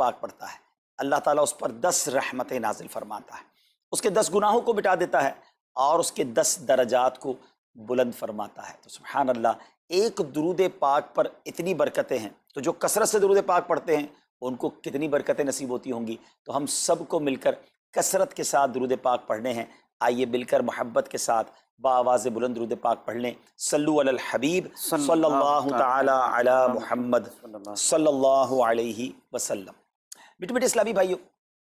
پاک پڑھتا ہے اللہ تعالیٰ اس پر 10 رحمتیں نازل فرماتا ہے، اس کے 10 گناہوں کو مٹا دیتا ہے اور اس کے 10 درجات کو بلند فرماتا ہے۔ تو سبحان اللہ، ایک درود پاک پر اتنی برکتیں ہیں، تو جو کثرت سے درود پاک پڑھتے ہیں ان کو کتنی برکتیں نصیب ہوتی ہوں گی۔ تو ہم سب کو مل کر کثرت کے ساتھ درود پاک پڑھنے ہیں۔ آئیے مل کر محبت کے ساتھ بآواز بلند درود پاک پڑھ لیں۔ صلو علی الحبیب صلی اللہ تعالی علی محمد صلی اللہ علیہ وسلم۔ میٹھے میٹھے اسلامی بھائیو،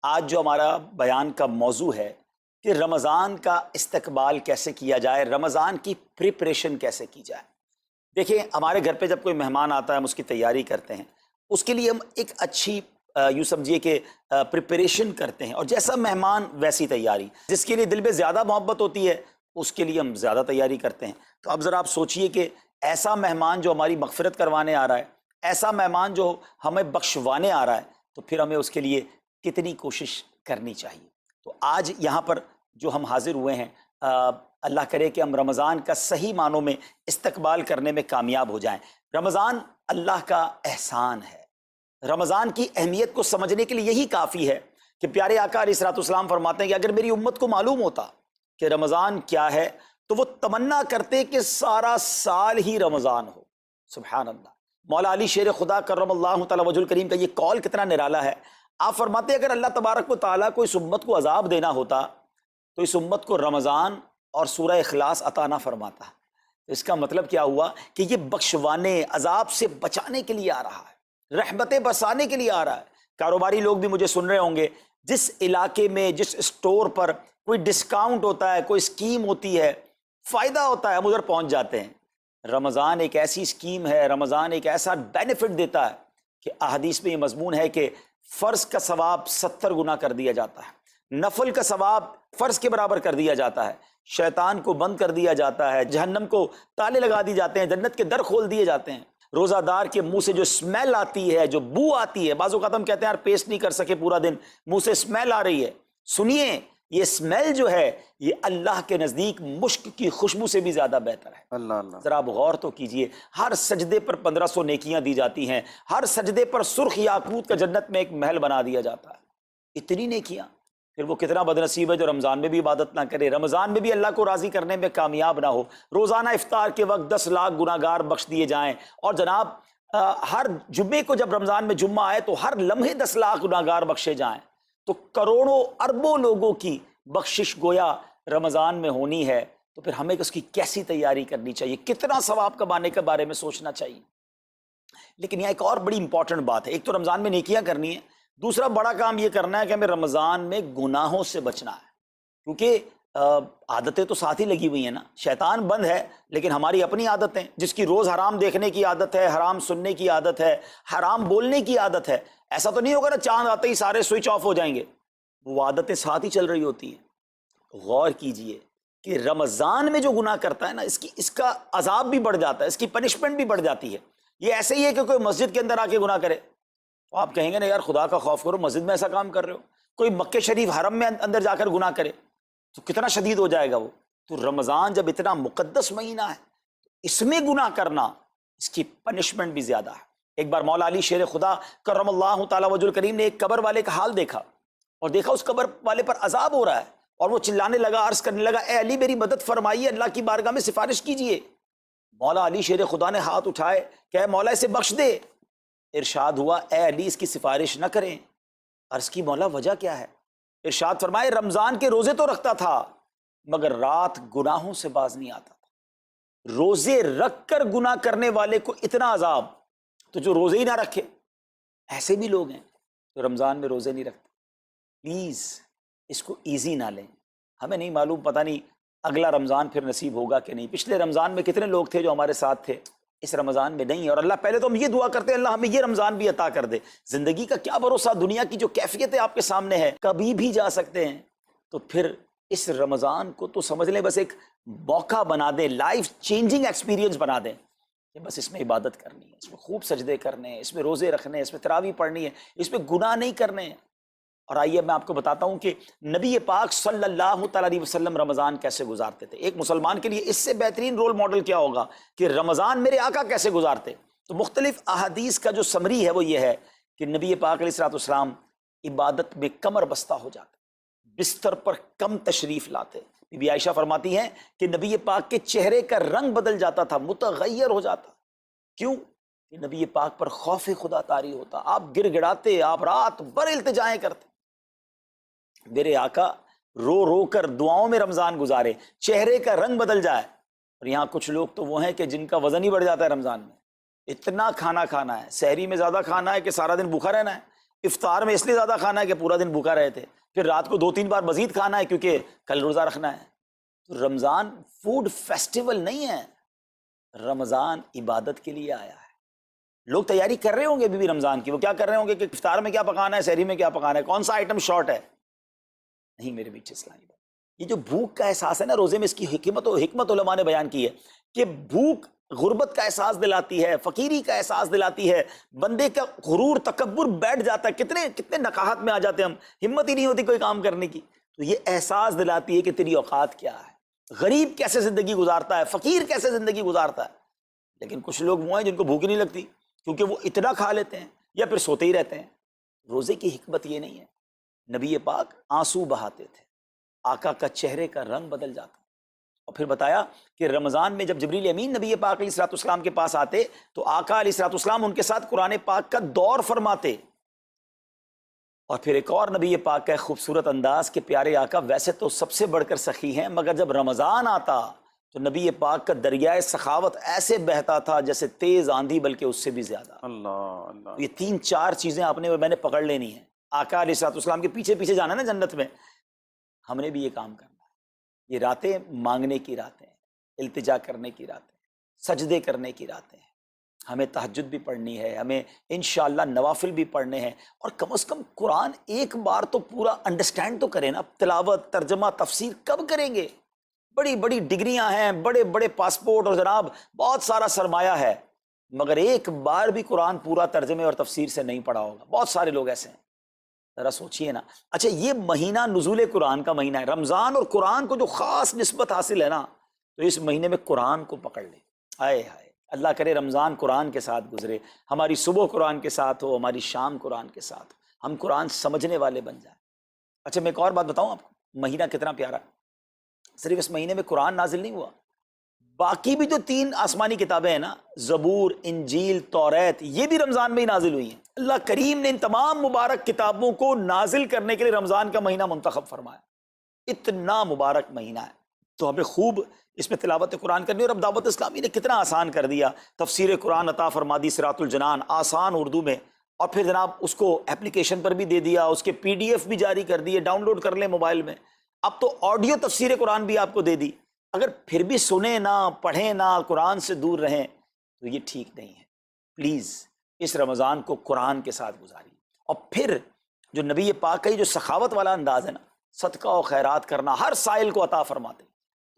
آج جو ہمارا بیان کا موضوع ہے کہ رمضان کا استقبال کیسے کیا جائے، رمضان کی پریپریشن کیسے کی جائے۔ دیکھیں، ہمارے گھر پہ جب کوئی مہمان آتا ہے ہم اس کی تیاری کرتے ہیں، اس کے لیے ہم ایک اچھی یوں سمجھیے کہ پریپریشن کرتے ہیں، اور جیسا مہمان ویسی تیاری۔ جس کے لیے دل میں زیادہ محبت ہوتی ہے اس کے لیے ہم زیادہ تیاری کرتے ہیں۔ تو اب ذرا آپ سوچئے کہ ایسا مہمان جو ہماری مغفرت کروانے آ رہا ہے، ایسا مہمان جو ہمیں بخشوانے آ رہا ہے، تو پھر ہمیں اس کے لیے کتنی کوشش کرنی چاہیے۔ تو آج یہاں پر جو ہم حاضر ہوئے ہیں، اللہ کرے کہ ہم رمضان کا صحیح معنوں میں استقبال کرنے میں کامیاب ہو جائیں۔ رمضان اللہ کا احسان ہے۔ رمضان کی اہمیت کو سمجھنے کے لیے یہی کافی ہے کہ پیارے آقا علیہ الصلوۃ والسلام فرماتے ہیں کہ اگر میری امت کو معلوم ہوتا کہ رمضان کیا ہے تو وہ تمنا کرتے کہ سارا سال ہی رمضان ہو۔ سبحان اللہ، مولا علی شیر خدا کرم اللہ تعالی وجہ الکریم کا یہ قول کتنا نرالا ہے۔ آپ فرماتے ہیں اگر اللہ تبارک و تعالیٰ کو اس امت کو عذاب دینا ہوتا تو اس امت کو رمضان اور سورہ اخلاص عطا نہ فرماتا۔ اس کا مطلب کیا ہوا کہ یہ بخشوانے، عذاب سے بچانے کے لیے آ رہا ہے، رحمتیں برسانے کے لیے آ رہا ہے۔ کاروباری لوگ بھی مجھے سن رہے ہوں گے، جس علاقے میں جس اسٹور پر کوئی ڈسکاؤنٹ ہوتا ہے، کوئی اسکیم ہوتی ہے، فائدہ ہوتا ہے، ہم ادھر پہنچ جاتے ہیں۔ رمضان ایک ایسی اسکیم ہے، رمضان ایک ایسا بینیفٹ دیتا ہے کہ احادیث میں یہ مضمون ہے کہ فرض کا ثواب 70 گنا کر دیا جاتا ہے، نفل کا ثواب فرض کے برابر کر دیا جاتا ہے، شیطان کو بند کر دیا جاتا ہے، جہنم کو تالے لگا دی جاتے ہیں، جنت کے در کھول دیے جاتے ہیں۔ روزہ دار کے منہ سے جو اسمیل آتی ہے، جو بو آتی ہے، بعض اوقات ہم کہتے ہیں یار پیسٹ نہیں کر سکے پورا دن، منہ سے اسمیل آ رہی ہے۔ سنیے، یہ اسمیل جو ہے یہ اللہ کے نزدیک مشک کی خوشبو سے بھی زیادہ بہتر ہے۔ اللہ اللہ، ذرا آپ غور تو کیجئے، ہر سجدے پر 1500 نیکیاں دی جاتی ہیں، ہر سجدے پر سرخ یاقوت کا جنت میں ایک محل بنا دیا جاتا ہے۔ اتنی نیکیاں، پھر وہ کتنا بدنصیب ہے جو رمضان میں بھی عبادت نہ کرے، رمضان میں بھی اللہ کو راضی کرنے میں کامیاب نہ ہو۔ روزانہ افطار کے وقت 10 لاکھ گناہگار بخش دیے جائیں، اور جناب ہر جمعے کو جب رمضان میں جمعہ آئے تو ہر لمحے 10 لاکھ گناہگار بخشے جائیں، تو کروڑوں اربوں لوگوں کی بخشش گویا رمضان میں ہونی ہے۔ تو پھر ہمیں اس کی کیسی تیاری کرنی چاہیے، کتنا ثواب کمانے کے بارے میں سوچنا چاہیے۔ لیکن یہاں ایک اور بڑی امپورٹنٹ بات ہے، ایک تو رمضان میں نیکیاں کرنی ہے، دوسرا بڑا کام یہ کرنا ہے کہ ہمیں رمضان میں گناہوں سے بچنا ہے، کیونکہ عادتیں تو ساتھ ہی لگی ہوئی ہیں نا۔ شیطان بند ہے لیکن ہماری اپنی عادتیں، جس کی روز حرام دیکھنے کی عادت ہے، حرام سننے کی عادت ہے، حرام بولنے کی عادت ہے، ایسا تو نہیں ہوگا نا چاند آتے ہی سارے سوئچ آف ہو جائیں گے، وہ عادتیں ساتھ ہی چل رہی ہوتی ہیں۔ غور کیجئے کہ رمضان میں جو گناہ کرتا ہے نا، اس کا عذاب بھی بڑھ جاتا ہے، اس کی پنشمنٹ بھی بڑھ جاتی ہے۔ یہ ایسے ہی ہے کہ کوئی مسجد کے اندر آ کے گناہ کرے تو آپ کہیں گے نا یار خدا کا خوف کرو، مسجد میں ایسا کام کر رہے ہو۔ کوئی مکہ شریف حرم میں اندر جا کر گناہ کرے تو کتنا شدید ہو جائے گا وہ۔ تو رمضان جب اتنا مقدس مہینہ ہے، اس میں گناہ کرنا، اس کی پنشمنٹ بھی زیادہ ہے۔ ایک بار مولا علی شیر خدا کرم اللہ تعالی وجہ الکریم نے ایک قبر والے کا حال دیکھا، اور دیکھا اس قبر والے پر عذاب ہو رہا ہے، اور وہ چلانے لگا، عرض کرنے لگا اے علی میری مدد فرمائیے، اللہ کی بارگاہ میں سفارش کیجئے۔ مولا علی شیر خدا نے ہاتھ اٹھائے کہ اے مولا اسے بخش دے۔ ارشاد ہوا اے علی اس کی سفارش نہ کریں۔ عرض کی مولا وجہ کیا ہے؟ ارشاد فرمائے رمضان کے روزے تو رکھتا تھا مگر رات گناہوں سے باز نہیں آتا تھا۔ روزے رکھ کر گناہ کرنے والے کو اتنا عذاب، تو جو روزے ہی نہ رکھے، ایسے بھی لوگ ہیں جو رمضان میں روزے نہیں رکھتے۔ پلیز اس کو ایزی نہ لیں۔ ہمیں نہیں معلوم، پتہ نہیں اگلا رمضان پھر نصیب ہوگا کہ نہیں۔ پچھلے رمضان میں کتنے لوگ تھے جو ہمارے ساتھ تھے، اس رمضان میں نہیں۔ اور اللہ پہلے تو ہم یہ دعا کرتے ہیں اللہ ہمیں یہ رمضان بھی عطا کر دے۔ زندگی کا کیا بھروسہ، دنیا کی جو کیفیت ہے آپ کے سامنے ہے، کبھی بھی جا سکتے ہیں۔ تو پھر اس رمضان کو تو سمجھ لیں بس ایک موقع بنا دیں، لائف چینجنگ ایکسپیرینس بنا دیں کہ بس اس میں عبادت کرنی ہے، اس میں خوب سجدے کرنے ہیں، اس میں روزے رکھنے ہیں، اس میں تراویح پڑھنی ہے، اس میں گناہ نہیں کرنے ہیں۔ اور آئیے میں آپ کو بتاتا ہوں کہ نبی پاک صلی اللہ تعالیٰ علیہ وسلم رمضان کیسے گزارتے تھے۔ ایک مسلمان کے لیے اس سے بہترین رول ماڈل کیا ہوگا کہ رمضان میرے آقا کیسے گزارتے۔ تو مختلف احادیث کا جو سمری ہے وہ یہ ہے کہ نبی پاک علیہ الصلوۃ والسلام عبادت میں کمر بستہ ہو جاتے، بستر پر کم تشریف لاتے. بی بی عائشہ فرماتی ہیں کہ نبی پاک کے چہرے کا رنگ بدل جاتا تھا، متغیر ہو جاتا. کیوں؟ کہ نبی پاک پر خوف خدا طاری ہوتا. آپ گر گڑاتے، آپ رات بھر التجائیں کرتے، میرے آقا رو رو کر دعاؤں میں رمضان گزارے، چہرے کا رنگ بدل جائے. اور یہاں کچھ لوگ تو وہ ہیں کہ جن کا وزن ہی بڑھ جاتا ہے رمضان میں. اتنا کھانا کھانا ہے، سحری میں زیادہ کھانا ہے کہ سارا دن بھوکا رہنا ہے، افطار میں اس لیے زیادہ کھانا ہے کہ پورا دن بھوکا رہے تھے، پھر رات کو 2-3 بار مزید کھانا ہے کیونکہ کل روزہ رکھنا ہے. تو رمضان فوڈ فیسٹیول نہیں ہے، رمضان عبادت کے لیے آیا ہے. لوگ تیاری کر رہے ہوں گے بھی رمضان کی، وہ کیا کر رہے ہوں گے کہ افطار میں کیا پکانا ہے، سحری میں کیا پکانا ہے، کون سا آئٹم شارٹ ہے. نہیں میرے میٹھے اسلامی بھائی، یہ جو بھوک کا احساس ہے نا روزے میں، اس کی حکمت علماء نے بیان کی ہے کہ بھوک غربت کا احساس دلاتی ہے، فقیری کا احساس دلاتی ہے، بندے کا غرور تکبر بیٹھ جاتا ہے، کتنے نقاہت میں آ جاتے ہیں ہم، ہمت ہی نہیں ہوتی کوئی کام کرنے کی. تو یہ احساس دلاتی ہے کہ تیری اوقات کیا ہے، غریب کیسے زندگی گزارتا ہے، فقیر کیسے زندگی گزارتا ہے. لیکن کچھ لوگ وہ ہیں جن کو بھوک ہی نہیں لگتی کیونکہ وہ اتنا کھا لیتے ہیں یا پھر سوتے ہی رہتے ہیں. روزے کی حکمت یہ نہیں ہے. نبی پاک آنسو بہاتے تھے، آقا کا چہرے کا رنگ بدل جاتا. اور پھر بتایا کہ رمضان میں جب جبریل امین نبی پاک علیہ الصلوۃ والسلام کے پاس آتے تو آقا علیہ الصلوۃ والسلام ان کے ساتھ قرآن پاک کا دور فرماتے. اور پھر ایک اور نبی پاک کا خوبصورت انداز کہ پیارے آقا ویسے تو سب سے بڑھ کر سخی ہیں، مگر جب رمضان آتا تو نبی پاک کا دریائے سخاوت ایسے بہتا تھا جیسے تیز آندھی، بلکہ اس سے بھی زیادہ. اللہ اللہ. یہ 3-4 چیزیں آپ نے میں نے پکڑ لینی ہیں. آقا علیہ الصلوۃ والسلام کے پیچھے پیچھے جانا ہے نا جنت میں، ہم نے بھی یہ کام کرنا ہے. یہ راتیں مانگنے کی راتیں ہیں، التجا کرنے کی راتیں، سجدے کرنے کی راتیں ہیں. ہمیں تہجد بھی پڑھنی ہے، ہمیں انشاءاللہ نوافل بھی پڑھنے ہیں، اور کم از کم قرآن ایک بار تو پورا انڈرسٹینڈ تو کریں نا. تلاوت، ترجمہ، تفسیر کب کریں گے؟ بڑی بڑی ڈگریاں ہیں، بڑے بڑے پاسپورٹ اور جناب بہت سارا سرمایہ ہے، مگر ایک بار بھی قرآن پورا ترجمے اور تفسیر سے نہیں پڑھا ہوگا. بہت سارے لوگ ایسے ہیں. ذرا سوچئے نا. اچھا یہ مہینہ نزول قرآن کا مہینہ ہے، رمضان اور قرآن کو جو خاص نسبت حاصل ہے نا، تو اس مہینے میں قرآن کو پکڑ لیں. آئے ہائے، اللہ کرے رمضان قرآن کے ساتھ گزرے، ہماری صبح قرآن کے ساتھ ہو، ہماری شام قرآن کے ساتھ ہو، ہم قرآن سمجھنے والے بن جائیں. اچھا میں ایک اور بات بتاؤں آپ کو، مہینہ کتنا پیارا ہے. صرف اس مہینے میں قرآن نازل نہیں ہوا، باقی بھی جو 3 آسمانی کتابیں ہیں نا، زبور، انجیل، توریت، یہ بھی رمضان میں ہی نازل ہوئی ہیں. اللہ کریم نے ان تمام مبارک کتابوں کو نازل کرنے کے لیے رمضان کا مہینہ منتخب فرمایا. اتنا مبارک مہینہ ہے تو ہمیں خوب اس میں تلاوت قرآن کرنی. اور اب دعوت اسلامی نے کتنا آسان کر دیا، تفسیر قرآن عطا فرما دی صراط الجنان آسان اردو میں، اور پھر جناب اس کو اپلیکیشن پر بھی دے دیا، اس کے PDF بھی جاری کر دیے، ڈاؤن لوڈ کر لیں موبائل میں. اب تو آڈیو تفسیر قرآن بھی آپ کو دے دی. اگر پھر بھی سنیں نہ، پڑھیں نہ، قرآن سے دور رہیں تو یہ ٹھیک نہیں ہے. پلیز اس رمضان کو قرآن کے ساتھ گزاریے. اور پھر جو نبی پاک کا یہ جو سخاوت والا انداز ہے نا، صدقہ و خیرات کرنا، ہر سائل کو عطا فرماتے،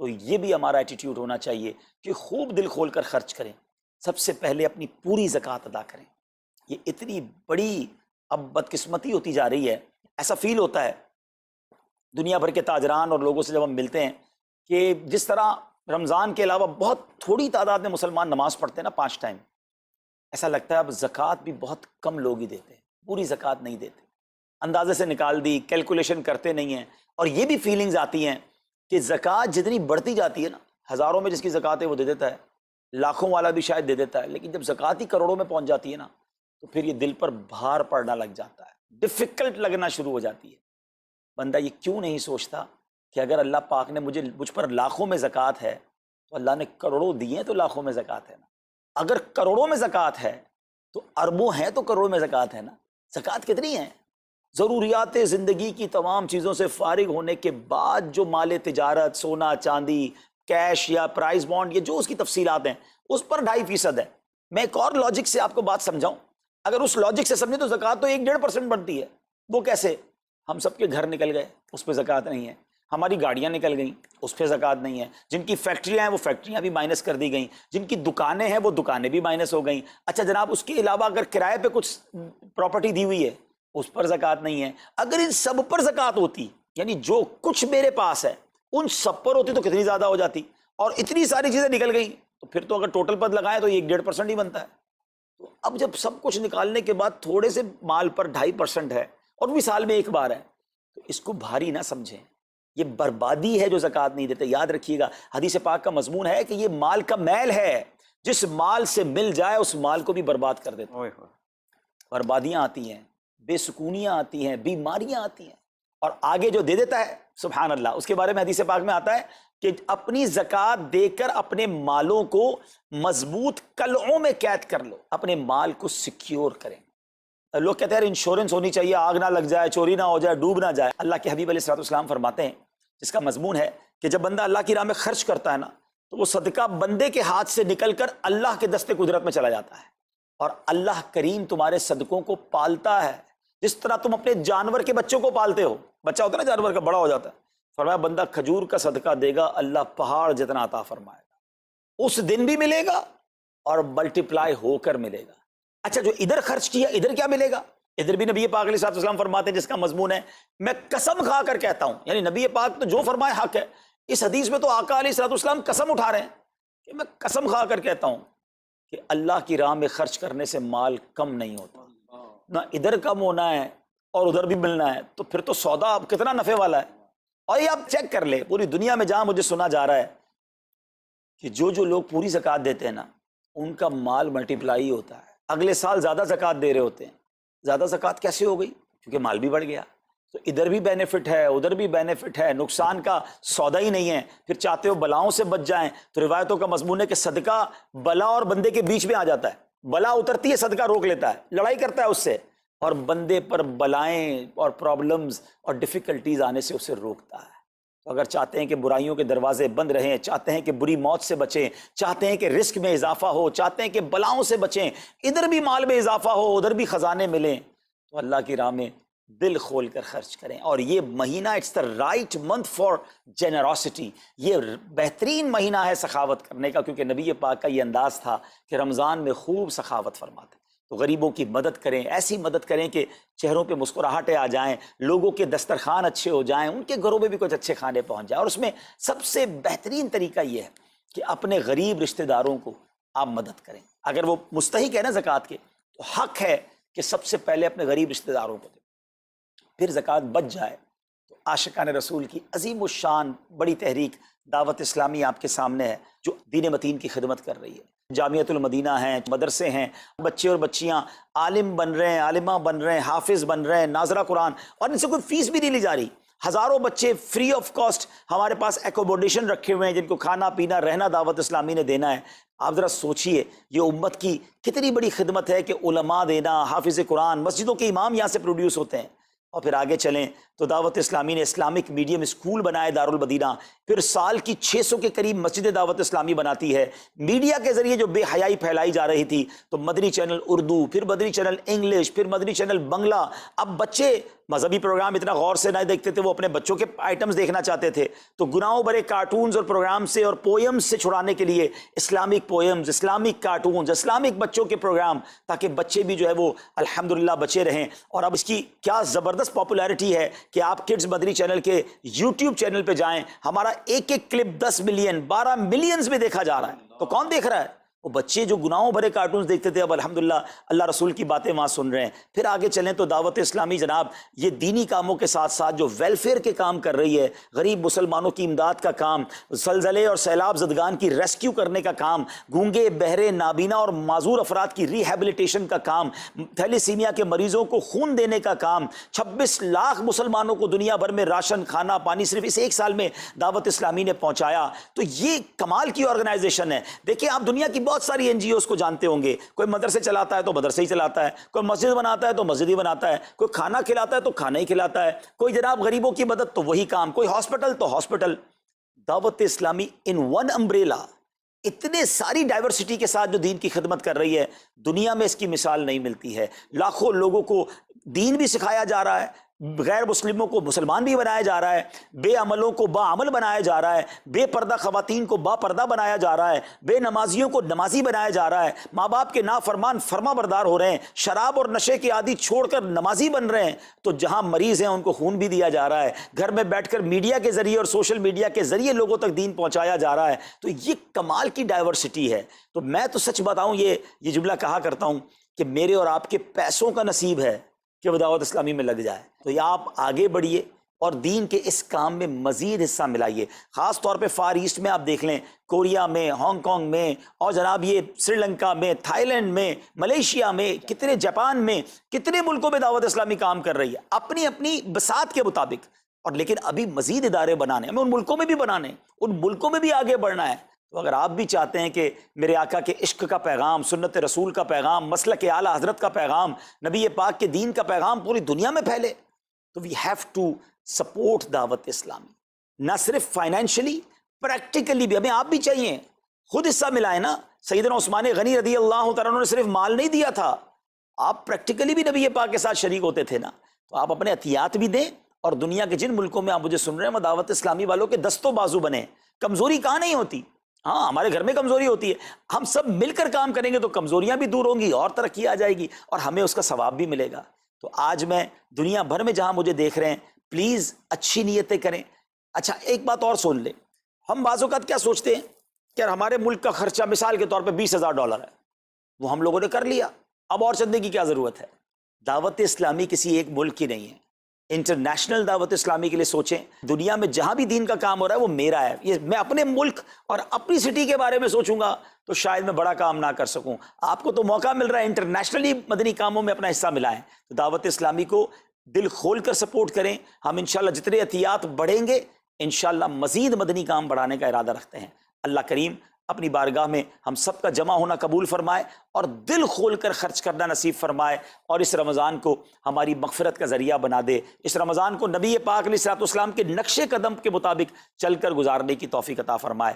تو یہ بھی ہمارا ایٹیٹیوڈ ہونا چاہیے کہ خوب دل کھول کر خرچ کریں. سب سے پہلے اپنی پوری زکوٰۃ ادا کریں. یہ اتنی بڑی اب بدقسمتی ہوتی جا رہی ہے. ایسا فیل ہوتا ہے دنیا بھر کے تاجران اور لوگوں سے جب ہم ملتے ہیں کہ جس طرح رمضان کے علاوہ بہت تھوڑی تعداد میں مسلمان نماز پڑھتے ہیں نا 5 ٹائم، ایسا لگتا ہے اب زکوٰۃ بھی بہت کم لوگ ہی دیتے ہیں، پوری زکوٰۃ نہیں دیتے، اندازے سے نکال دی، کیلکولیشن کرتے نہیں ہیں. اور یہ بھی فیلنگز آتی ہیں کہ زکوٰۃ جتنی بڑھتی جاتی ہے نا، ہزاروں میں جس کی زکوٰۃ ہے وہ دے دیتا ہے، لاکھوں والا بھی شاید دے دیتا ہے، لیکن جب زکوٰۃ ہی کروڑوں میں پہنچ جاتی ہے نا، تو پھر یہ دل پر بھار پڑنا لگ جاتا ہے، ڈیفیکلٹ لگنا شروع ہو جاتی ہے. بندہ یہ کیوں نہیں سوچتا کہ اگر اللہ پاک نے مجھ پر لاکھوں میں زکوٰۃ ہے تو اللہ نے کروڑوں دیے ہیں تو لاکھوں میں زکوٰۃ ہے نا. اگر کروڑوں میں زکوٰۃ ہے تو اربوں ہیں تو کروڑوں میں زکوٰۃ ہے نا. زکوٰۃ کتنی ہے؟ ضروریات زندگی کی تمام چیزوں سے فارغ ہونے کے بعد جو مال تجارت، سونا چاندی، کیش یا پرائز بانڈ، یہ جو اس کی تفصیلات ہیں، اس پر 2.5% ہے. میں ایک اور لاجک سے آپ کو بات سمجھاؤں. اگر اس لاجک سے سمجھیں تو زکوٰۃ تو 1-1.5% بنتی ہے. وہ کیسے؟ ہم سب کے گھر نکل گئے، اس پہ زکوٰۃ نہیں ہے. ہماری گاڑیاں نکل گئیں، اس پہ زکوٰۃ نہیں ہے. جن کی فیکٹریاں ہیں وہ فیکٹریاں بھی مائنس کر دی گئیں. جن کی دکانیں ہیں وہ دکانیں بھی مائنس ہو گئیں. اچھا جناب اس کے علاوہ اگر کرائے پہ کچھ پراپرٹی دی ہوئی ہے اس پر زکوٰۃ نہیں ہے. اگر ان سب پر زکوٰۃ ہوتی، یعنی جو کچھ میرے پاس ہے ان سب پر ہوتی تو کتنی زیادہ ہو جاتی. اور اتنی ساری چیزیں نکل گئیں تو پھر تو اگر ٹوٹل پد لگائیں تو یہ 1.5% ہی بنتا ہے. تو اب جب سب کچھ نکالنے کے بعد تھوڑے سے مال پر 2.5% ہے اور بھی سال میں ایک بار ہے، تو اس کو بھاری نہ سمجھیں، یہ بربادی ہے جو زکوٰۃ نہیں دیتے۔ یاد رکھیے گا حدیث پاک کا مضمون ہے کہ یہ مال کا میل ہے، جس مال سے مل جائے اس مال کو بھی برباد کر دیتا ہے۔ بربادیاں آتی ہیں، بے سکونیاں آتی ہیں، بیماریاں آتی ہیں، اور آگے جو دے دیتا ہے سبحان اللہ، اس کے بارے میں حدیث پاک میں آتا ہے کہ اپنی زکوٰۃ دے کر اپنے مالوں کو مضبوط قلعوں میں قید کر لو، اپنے مال کو سیکیور کریں۔ لوگ کہتے ہیں انشورنس ہونی چاہیے، آگ نہ لگ جائے، چوری نہ ہو جائے، ڈوب نہ جائے۔ اللہ کے حبیب علیہ الصلوۃ والسلام فرماتے ہیں، جس کا مضمون ہے کہ جب بندہ اللہ کی راہ میں خرچ کرتا ہے نا، تو وہ صدقہ بندے کے ہاتھ سے نکل کر اللہ کے دست قدرت میں چلا جاتا ہے، اور اللہ کریم تمہارے صدقوں کو پالتا ہے، جس طرح تم اپنے جانور کے بچوں کو پالتے ہو۔ بچہ ہوتا ہے نا جانور کا، بڑا ہو جاتا ہے، فرمایا بندہ کھجور کا صدقہ دے گا، اللہ پہاڑ جتنا عطا فرمائے گا، اس دن بھی ملے گا اور ملٹیپلائی ہو کر ملے گا۔ اچھا، جو ادھر خرچ کیا ادھر کیا ملے گا؟ ادھر بھی نبی پاک علیہ الصلوۃ والسلام فرماتے ہیں، جس کا مضمون ہے میں قسم کھا کر کہتا ہوں، یعنی نبی پاک تو جو فرمائے حق ہے۔ اس حدیث میں تو آقا علیہ الصلوۃ والسلام قسم اٹھا رہے ہیں کہ میں قسم کھا کر کہتا ہوں کہ اللہ کی راہ میں خرچ کرنے سے مال کم نہیں ہوتا، نہ ادھر کم ہونا ہے اور ادھر بھی ملنا ہے، تو پھر تو سودا اب کتنا نفع والا ہے۔ اور یہ آپ چیک کر لیں، پوری دنیا میں جہاں مجھے سنا جا رہا ہے کہ جو لوگ پوری زکوٰۃ دیتے ہیں نا، ان کا مال ملٹیپلائی ہوتا ہے، اگلے سال زیادہ زکوٰۃ دے رہے ہوتے ہیں۔ زیادہ زکوٰۃ کیسے ہو گئی؟ کیونکہ مال بھی بڑھ گیا، تو ادھر بھی بینیفٹ ہے، ادھر بھی بینیفٹ ہے، نقصان کا سودا ہی نہیں ہے۔ پھر چاہتے ہو بلاؤں سے بچ جائیں، تو روایتوں کا مضمون ہے کہ صدقہ بلا اور بندے کے بیچ میں آ جاتا ہے، بلا اترتی ہے، صدقہ روک لیتا ہے، لڑائی کرتا ہے اس سے، اور بندے پر بلائیں اور پرابلمز اور ڈیفیکلٹیز آنے سے اسے روکتا ہے۔ تو اگر چاہتے ہیں کہ برائیوں کے دروازے بند رہیں، چاہتے ہیں کہ بری موت سے بچیں، چاہتے ہیں کہ رزق میں اضافہ ہو، چاہتے ہیں کہ بلاؤں سے بچیں، ادھر بھی مال میں اضافہ ہو، ادھر بھی خزانے ملیں، تو اللہ کی راہ میں دل کھول کر خرچ کریں۔ اور یہ مہینہ it's the right month for generosity, یہ بہترین مہینہ ہے سخاوت کرنے کا، کیونکہ نبی پاک کا یہ انداز تھا کہ رمضان میں خوب سخاوت فرماتے۔ تو غریبوں کی مدد کریں، ایسی مدد کریں کہ چہروں پہ مسکراہٹیں آ جائیں، لوگوں کے دسترخوان اچھے ہو جائیں، ان کے گھروں میں بھی کچھ اچھے کھانے پہنچ جائیں۔ اور اس میں سب سے بہترین طریقہ یہ ہے کہ اپنے غریب رشتہ داروں کو آپ مدد کریں۔ اگر وہ مستحق ہے نا زکوٰۃ کے، تو حق ہے کہ سب سے پہلے اپنے غریب رشتہ داروں کو دیں، پھر زکوٰۃ بچ جائے تو عاشقان رسول کی عظیم الشان بڑی تحریک دعوت اسلامی آپ کے سامنے ہے، جو دین متین کی خدمت کر رہی ہے۔ جامعۃ المدینہ ہیں، مدرسے ہیں، بچے اور بچیاں عالم بن رہے ہیں، عالمہ بن رہے ہیں، حافظ بن رہے ہیں، ناظرہ قرآن، اور ان سے کوئی فیس بھی نہیں لی جا رہی۔ ہزاروں بچے فری آف کاسٹ ہمارے پاس ایکوموڈیشن رکھے ہوئے ہیں، جن کو کھانا پینا رہنا دعوت اسلامی نے دینا ہے۔ آپ ذرا سوچئے یہ امت کی کتنی بڑی خدمت ہے کہ علماء دینا، حافظ قرآن، مسجدوں کے امام یہاں سے پروڈیوس ہوتے ہیں۔ اور پھر آگے چلیں تو دعوت اسلامی نے اسلامک میڈیم اسکول بنائے دارالمدینہ، پھر سال کی 600 کے قریب مسجد دعوت اسلامی بناتی ہے۔ میڈیا کے ذریعے جو بے حیائی پھیلائی جا رہی تھی، تو مدنی چینل اردو، پھر مدنی چینل انگلش، پھر مدنی چینل بنگلہ۔ اب بچے مذہبی پروگرام اتنا غور سے نہیں دیکھتے تھے، وہ اپنے بچوں کے آئٹمز دیکھنا چاہتے تھے، تو گناہوں بھرے کارٹونز اور پروگرام سے اور پوئمز سے چھڑانے کے لیے Islamic poems, Islamic cartoons, Islamic بچوں کے پروگرام، تاکہ بچے بھی جو ہے وہ الحمدللہ بچے رہیں۔ اور اب اس کی کیا زبردست پاپولیرٹی ہے کہ آپ کڈز مدنی چینل کے یوٹیوب چینل پہ جائیں، ہمارا ایک ایک کلپ 10 ملین 12 ملینز میں دیکھا جا رہا ہے۔ تو کون دیکھ رہا ہے؟ وہ بچے جو گناہوں بھرے کارٹونز دیکھتے تھے، اب الحمدللہ اللہ رسول کی باتیں وہاں سن رہے ہیں۔ پھر آگے چلیں تو دعوت اسلامی جناب یہ دینی کاموں کے ساتھ ساتھ جو ویلفیئر کے کام کر رہی ہے، غریب مسلمانوں کی امداد کا کام، زلزلے اور سیلاب زدگان کی ریسکیو کرنے کا کام، گونگے بہرے نابینا اور معذور افراد کی ریہیبلیٹیشن کا کام، تھیلیسیمیا کے مریضوں کو خون دینے کا کام، 26 لاکھ مسلمانوں کو دنیا بھر میں راشن، کھانا، پانی صرف اس ایک سال میں دعوت اسلامی نے پہنچایا۔ تو یہ کمال کی آرگنائزیشن ہے۔ دیکھیں آپ دنیا کی بہت ساری این جی اوز کو جانتے ہوں گے، کوئی مدرسے چلاتا ہے تو مدرسے ہی چلاتا ہے، کوئی مسجد بناتا ہے تو مسجد ہی بناتا ہے، کوئی کھانا کھلاتا ہے تو کھانا ہی کھلاتا ہے، کوئی جناب غریبوں کی مدد تو وہی کام، کوئی ہاسپٹل تو ہاسپٹل۔ دعوت اسلامی ان ون امبریلا اتنے ساری ڈائیورسٹی کے ساتھ جو دین کی خدمت کر رہی ہے، دنیا میں اس کی مثال نہیں ملتی ہے۔ لاکھوں لوگوں کو دین بھی سکھایا جا رہا ہے، غیر مسلموں کو مسلمان بھی بنایا جا رہا ہے، بے عملوں کو باعمل بنایا جا رہا ہے، بے پردہ خواتین کو با پردہ بنایا جا رہا ہے، بے نمازیوں کو نمازی بنایا جا رہا ہے، ماں باپ کے نافرمان فرما بردار ہو رہے ہیں، شراب اور نشے کے عادی چھوڑ کر نمازی بن رہے ہیں، تو جہاں مریض ہیں ان کو خون بھی دیا جا رہا ہے، گھر میں بیٹھ کر میڈیا کے ذریعے اور سوشل میڈیا کے ذریعے لوگوں تک دین پہنچایا جا رہا ہے۔ تو یہ کمال کی ڈائیورسٹی ہے۔ تو میں تو سچ بتاؤں، یہ جملہ کہا کرتا ہوں کہ میرے اور آپ کے پیسوں کا نصیب ہے کہ وہ دعوت اسلامی میں لگ جائے۔ تو یہ آپ آگے بڑھیے اور دین کے اس کام میں مزید حصہ ملائیے۔ خاص طور پہ فار ایسٹ میں آپ دیکھ لیں، کوریا میں، ہانگ کانگ میں، اور جناب یہ سری لنکا میں، تھائی لینڈ میں، ملیشیا میں، کتنے جاپان میں، کتنے ملکوں میں دعوت اسلامی کام کر رہی ہے اپنی اپنی بساط کے مطابق۔ اور لیکن ابھی مزید ادارے بنانے ہمیں، ان ملکوں میں بھی بنانے، ان ملکوں میں بھی آگے بڑھنا ہے۔ تو اگر آپ بھی چاہتے ہیں کہ میرے آقا کے عشق کا پیغام، سنت رسول کا پیغام، مسلک اعلیٰ حضرت کا پیغام، نبی پاک کے دین کا پیغام پوری دنیا میں پھیلے، تو وی ہیو ٹو سپورٹ دعوت اسلامی، نہ صرف فائنینشلی، پریکٹیکلی بھی۔ ہمیں آپ بھی چاہیے، خود حصہ ملائیں نا۔ سیدنا عثمان غنی رضی اللہ تعالیٰ عنہ نے صرف مال نہیں دیا تھا، آپ پریکٹیکلی بھی نبی پاک کے ساتھ شریک ہوتے تھے نا۔ تو آپ اپنے عطیات بھی دیں، اور دنیا کے جن ملکوں میں آپ مجھے سن رہے ہیں وہ دعوت اسلامی والوں کے دست و بازو بنے۔ کمزوری کہاں نہیں ہوتی، ہاں ہمارے گھر میں کمزوری ہوتی ہے، ہم سب مل کر کام کریں گے تو کمزوریاں بھی دور ہوں گی اور ترقی آ جائے گی اور ہمیں اس کا ثواب بھی ملے گا۔ تو آج میں دنیا بھر میں جہاں مجھے دیکھ رہے ہیں، پلیز اچھی نیتیں کریں۔ اچھا ایک بات اور سن لیں، ہم بعض اوقات کیا سوچتے ہیں کہ ہمارے ملک کا خرچہ مثال کے طور پہ $20,000 ہے، وہ ہم لوگوں نے کر لیا، اب اور چندے کی کیا ضرورت ہے؟ دعوت اسلامی کسی ایک ملک کی نہیں ہے، انٹرنیشنل دعوت اسلامی کے لیے سوچیں۔ دنیا میں جہاں بھی دین کا کام ہو رہا ہے وہ میرا ہے، یہ میں اپنے ملک اور اپنی سٹی کے بارے میں سوچوں گا تو شاید میں بڑا کام نہ کر سکوں۔ آپ کو تو موقع مل رہا ہے انٹرنیشنلی مدنی کاموں میں اپنا حصہ ملائیں، تو دعوت اسلامی کو دل کھول کر سپورٹ کریں۔ ہم انشاءاللہ جتنے عطیات بڑھیں گے انشاءاللہ مزید مدنی کام بڑھانے کا ارادہ رکھتے ہیں۔ اللہ کریم اپنی بارگاہ میں ہم سب کا جمع ہونا قبول فرمائے اور دل کھول کر خرچ کرنا نصیب فرمائے، اور اس رمضان کو ہماری مغفرت کا ذریعہ بنا دے، اس رمضان کو نبی پاک علیہ الصلوۃ والسلام کے نقش قدم کے مطابق چل کر گزارنے کی توفیق عطا فرمائے۔